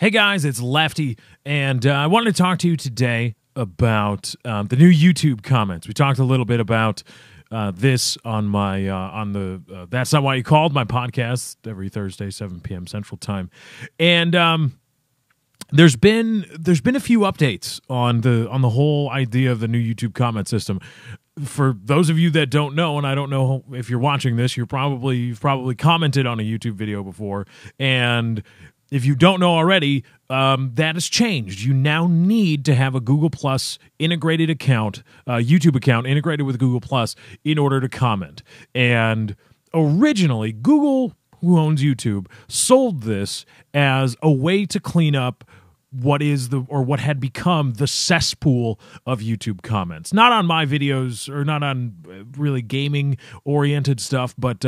Hey guys, it's Lefty, and I wanted to talk to you today about the new YouTube comments. We talked a little bit about this on my on the That's Not Why You Called, my podcast, every Thursday, 7 p.m. Central Time, and there's been a few updates on the whole idea of the new YouTube comment system. For those of you that don't know, and I don't know if you're watching this, you've probably commented on a YouTube video before, and if you don't know already, that has changed. You now need to have a Google Plus integrated account, YouTube account integrated with Google Plus in order to comment. And originally, Google, who owns YouTube, sold this as a way to clean up what had become the cesspool of YouTube comments. Not on my videos, or not on really gaming oriented stuff, but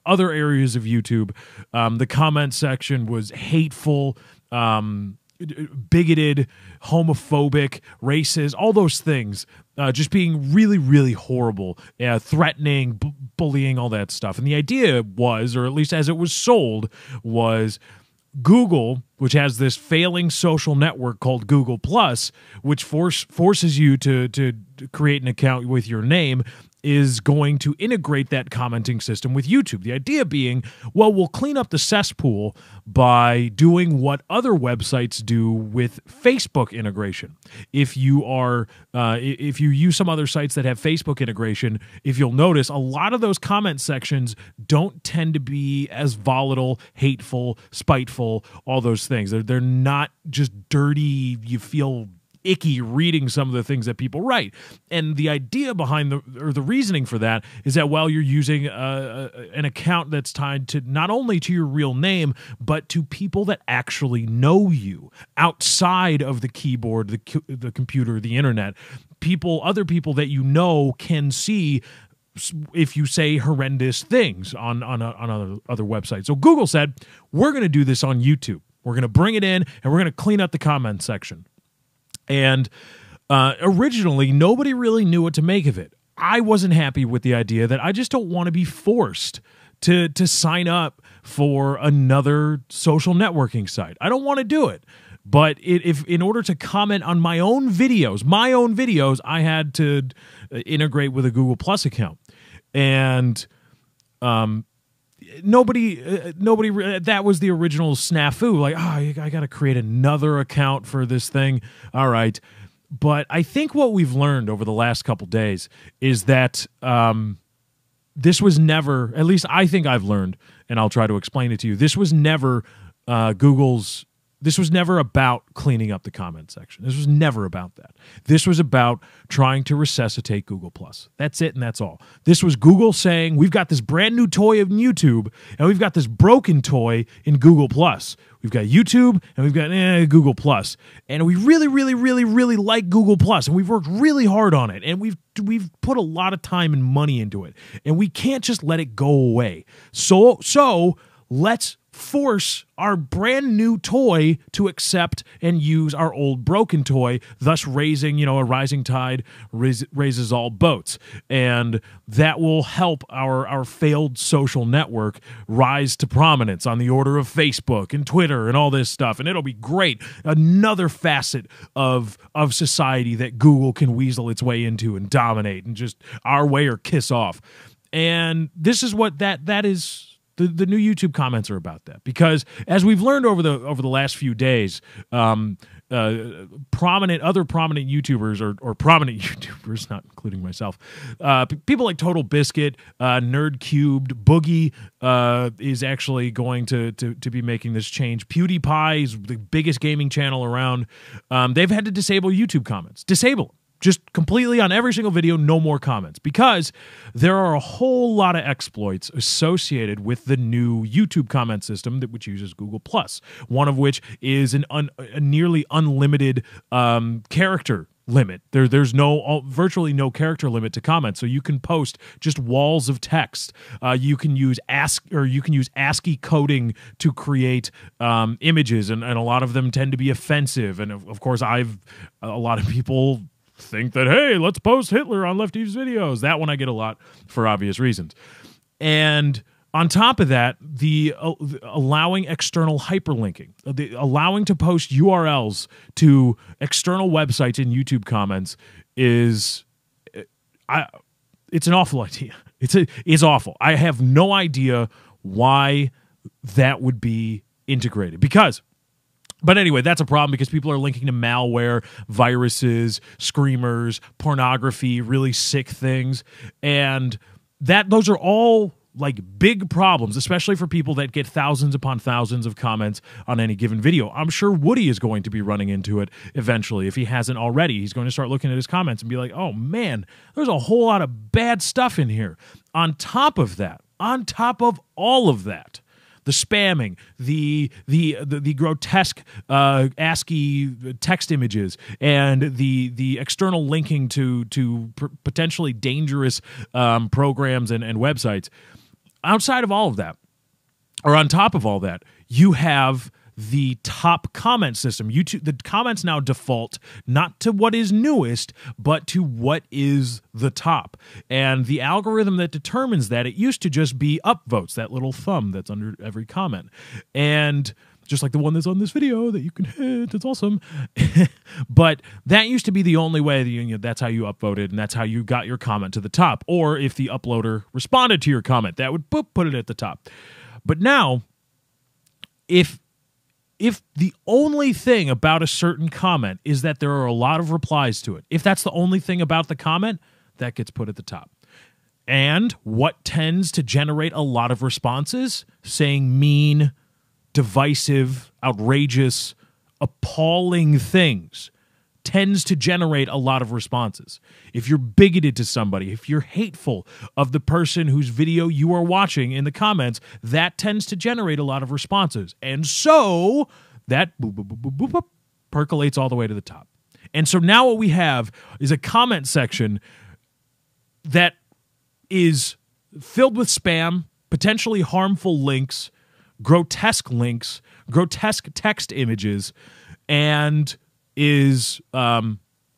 other areas of YouTube. The comment section was hateful, bigoted, homophobic, racist, all those things, just being really, really horrible, threatening, bullying, all that stuff. And the idea was, or at least as it was sold, was Google, which has this failing social network called Google Plus, which forces you to create an account with your name, is going to integrate that commenting system with YouTube. The idea being, well, we'll clean up the cesspool by doing what other websites do with Facebook integration. If you use some other sites that have Facebook integration, if you'll notice, a lot of those comment sections don't tend to be as volatile, hateful, spiteful, all those things. They're not just dirty, you feel icky reading some of the things that people write. And the idea behind the reasoning for that is that while you're using an account that's tied to not only to your real name, but to people that actually know you outside of the keyboard, the computer, the internet, other people that you know can see if you say horrendous things on other websites. So Google said, we're going to do this on YouTube. We're going to bring it in, and we're going to clean up the comment section. And originally, nobody really knew what to make of it. I wasn't happy with the idea that I just don't want to be forced to sign up for another social networking site. I don't want to do it. But if in order to comment on my own videos, I had to integrate with a Google Plus account. And nobody that was the original snafu, like, I got to create another account for this thing. All right. But I think what we've learned over the last couple days is that this was never, at least I think I've learned, and I'll try to explain it to you, this was never this was never about cleaning up the comment section. This was never about that. This was about trying to resuscitate Google Plus. That's it, and that's all. This was Google saying, we've got this brand new toy in YouTube, and we've got this broken toy in Google Plus. We've got YouTube, and we've got Google Plus. And we really, really, really, really like Google Plus, and we've worked really hard on it, and we've put a lot of time and money into it, and we can't just let it go away. So let's force our brand new toy to accept and use our old broken toy, thus raising, a rising tide raises all boats. And that will help our failed social network rise to prominence on the order of Facebook and Twitter and all this stuff. And it'll be great. Another facet of society that Google can weasel its way into and dominate, and just our way or kiss off. And this is what that is. The new YouTube comments are about that, because as we've learned over the last few days, other prominent YouTubers or prominent YouTubers, not including myself, people like Total Biscuit, Nerd Cubed, Boogie is actually going to be making this change. PewDiePie is the biggest gaming channel around. They've had to disable YouTube comments. Disable them. Just completely on every single video, no more comments, because there are a whole lot of exploits associated with the new YouTube comment system which uses Google Plus. One of which is a nearly unlimited character limit. There's virtually no character limit to comments, so you can post just walls of text. You can use ASCII coding to create images, and a lot of them tend to be offensive. And of course, a lot of people think that, hey, let's post Hitler on Lefty's videos. That one I get a lot for obvious reasons. And On top of that, the allowing external hyperlinking, allowing to post URLs to external websites in YouTube comments it's an awful idea. It's awful. I have no idea why that would be integrated But anyway, that's a problem because people are linking to malware, viruses, screamers, pornography, really sick things, and those are all like big problems, especially for people that get thousands upon thousands of comments on any given video. I'm sure Woody is going to be running into it eventually. If he hasn't already, he's going to start looking at his comments and be like, oh man, there's a whole lot of bad stuff in here. On top of all of that, the spamming, the grotesque ASCII text images, and the external linking to potentially dangerous programs and websites. Outside of all of that, or on top of all that, you have the top comment system. YouTube, the comments now default not to what is newest, but to what is the top. And the algorithm that determines that, it used to just be upvotes, that little thumb that's under every comment. And just like the one that's on this video that you can hit, it's awesome. But that used to be the only way that that's how you upvoted, and that's how you got your comment to the top. Or if the uploader responded to your comment, that would put it at the top. But now, if the only thing about a certain comment is that there are a lot of replies to it, if that's the only thing about the comment, that gets put at the top. And what tends to generate a lot of responses? Saying mean, divisive, outrageous, appalling things tends to generate a lot of responses. If you're bigoted to somebody, if you're hateful of the person whose video you are watching in the comments, that tends to generate a lot of responses. And so that percolates all the way to the top. And so now what we have is a comment section that is filled with spam, potentially harmful links, grotesque text images, and is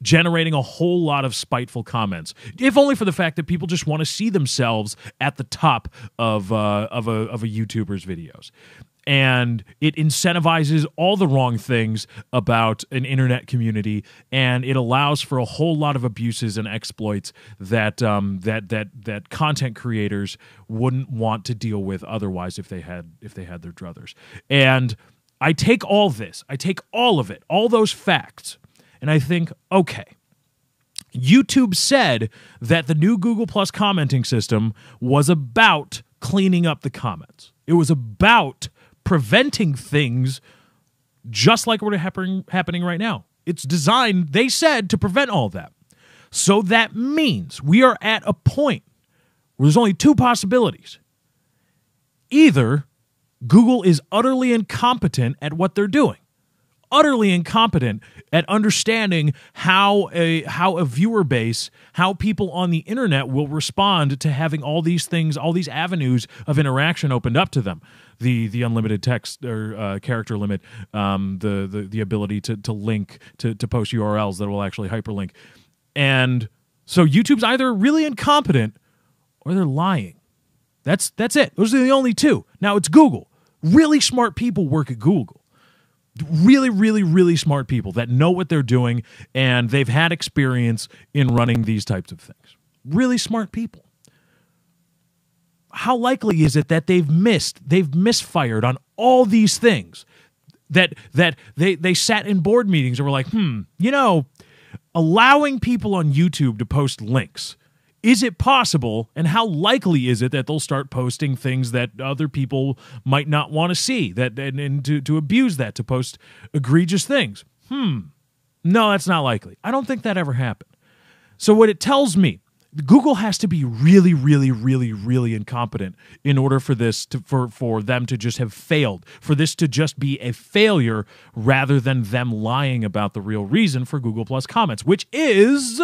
generating a whole lot of spiteful comments, if only for the fact that people just want to see themselves at the top of a YouTuber's videos. And it incentivizes all the wrong things about an internet community, and it allows for a whole lot of abuses and exploits that that content creators wouldn't want to deal with otherwise if they had their druthers. And I take all this, I take all of it, all those facts, and I think, okay, YouTube said that the new Google Plus commenting system was about cleaning up the comments. It was about preventing things just like what are happening right now. It's designed, they said, to prevent all that. So that means we are at a point where there's only two possibilities. Either Google is utterly incompetent at what they're doing, utterly incompetent at understanding how a viewer base, how people on the internet will respond to having all these things, all these avenues of interaction opened up to them. The unlimited text or character limit, the ability to link, to post URLs that will actually hyperlink. And so YouTube's either really incompetent or they're lying. That's it. Those are the only two. Now it's Google. Really smart people work at Google. Really, really, really smart people that know what they're doing, and they've had experience in running these types of things. Really smart people. How likely is it that they've misfired on all these things? That they sat in board meetings and were like, allowing people on YouTube to post links, is it possible, and how likely is it that they'll start posting things that other people might not want to see, and to abuse that, to post egregious things? No, that's not likely. I don't think that ever happened. So what it tells me, Google has to be really, really, really, really incompetent in order for this for them to just have failed, for this to just be a failure rather than them lying about the real reason for Google Plus comments, which is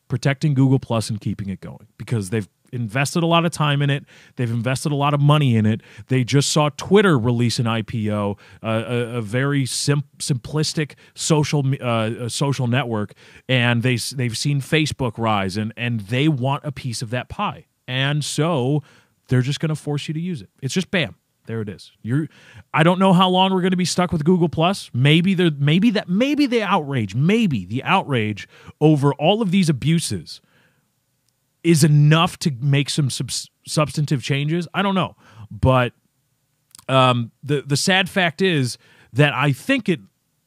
protecting Google Plus and keeping it going, because they've invested a lot of time in it. They've invested a lot of money in it. They just saw Twitter release an IPO, a very simplistic social network, and they've seen Facebook rise, and they want a piece of that pie. And so they're just going to force you to use it. It's just bam. There it is. I don't know how long we're going to be stuck with Google Plus. Maybe the outrage over all of these abuses is enough to make some substantive changes. I don't know, but the sad fact is that I think it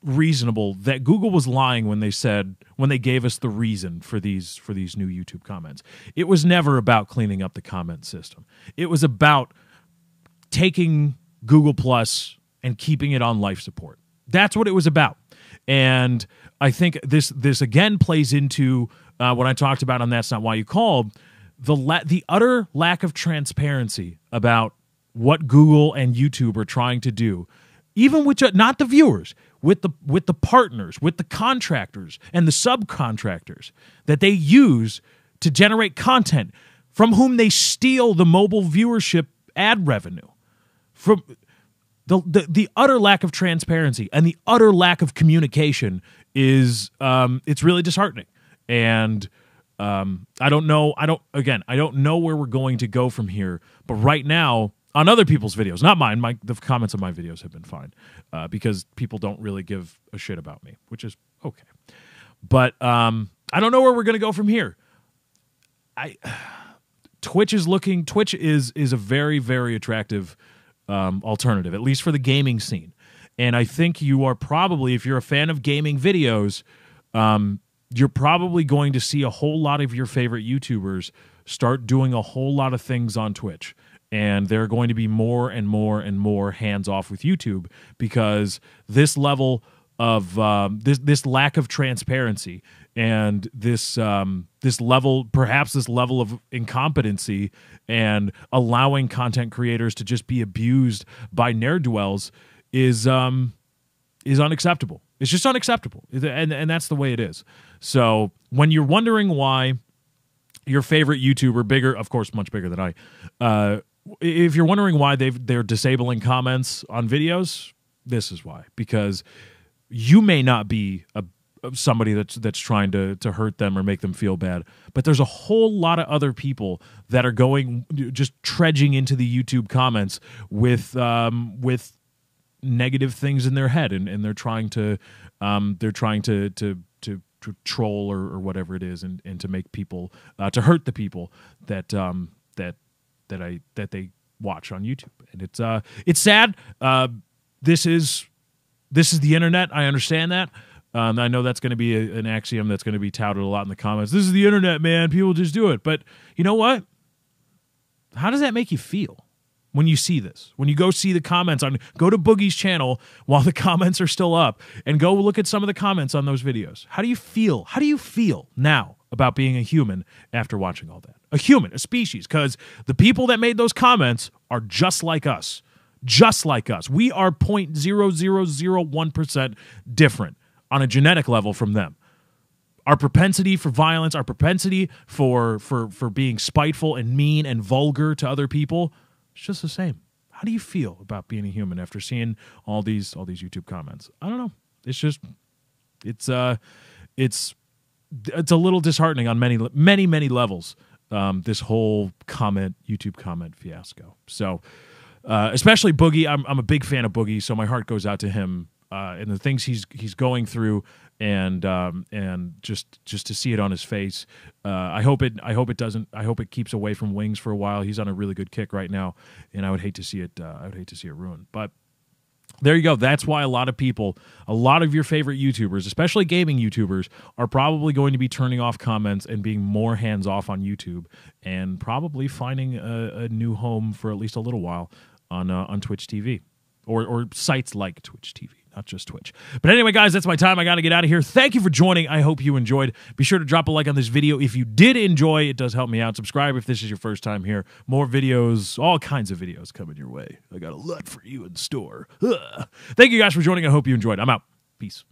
reasonable that Google was lying when they gave us the reason for these new YouTube comments. It was never about cleaning up the comment system. It was about taking Google Plus and keeping it on life support. That's what it was about. And I think this again plays into what I talked about on That's Not Why You Called, the utter lack of transparency about what Google and YouTube are trying to do, even with not the viewers, with the partners, with the contractors and the subcontractors that they use to generate content from whom they steal the mobile viewership ad revenue. From the utter lack of transparency and the utter lack of communication is it's really disheartening. And I don't know where we're going to go from here. But right now, on other people's videos, not mine, the comments on my videos have been fine because people don't really give a shit about me, which is okay. But I don't know where we're going to go from here. Twitch is a very, very attractive alternative, at least for the gaming scene. And I think you are probably, if you're a fan of gaming videos, you're probably going to see a whole lot of your favorite YouTubers start doing a whole lot of things on Twitch. And they're going to be more and more and more hands-off with YouTube because this level of this lack of transparency and this level of incompetency and allowing content creators to just be abused by ne'er-do-wells is unacceptable. It's just unacceptable, and that's the way it is. So when you're wondering why your favorite YouTuber, of course, much bigger than I, if you're wondering why they're disabling comments on videos, this is why. Because you may not be somebody that's trying to hurt them or make them feel bad, but there's a whole lot of other people that are just trudging into the YouTube comments with negative things in their head, and they're trying to troll or whatever it is, and to make people to hurt the people that they watch on YouTube. And it's sad. This is the internet. I understand that. I know that's going to be an axiom that's going to be touted a lot in the comments. This is the internet, man. People just do it. But you know what? How does that make you feel when you see this? When you go see the comments go to Boogie's channel while the comments are still up and go look at some of the comments on those videos. How do you feel? How do you feel now about being a human after watching all that? A human, a species, because the people that made those comments are just like us. Just like us. We are 0.0001% different on a genetic level from them. Our propensity for violence, our propensity for being spiteful and mean and vulgar to other people, it's just the same. How do you feel about being a human after seeing all these YouTube comments? I don't know. It's just it's a little disheartening on many levels. This whole YouTube comment fiasco. So especially Boogie, I'm a big fan of Boogie, so my heart goes out to him and the things he's going through, and just to see it on his face. I hope it keeps away from Wings for a while. He's on a really good kick right now, and I would hate to see it. Ruined. But there you go. That's why a lot of your favorite YouTubers, especially gaming YouTubers, are probably going to be turning off comments and being more hands-off on YouTube, and probably finding a new home for at least a little while on Twitch TV or sites like Twitch TV. Not just Twitch. But anyway, guys, that's my time. I got to get out of here. Thank you for joining. I hope you enjoyed. Be sure to drop a like on this video if you did enjoy. It does help me out. Subscribe if this is your first time here. More videos, all kinds of videos coming your way. I got a lot for you in store. Thank you guys for joining. I hope you enjoyed. I'm out. Peace.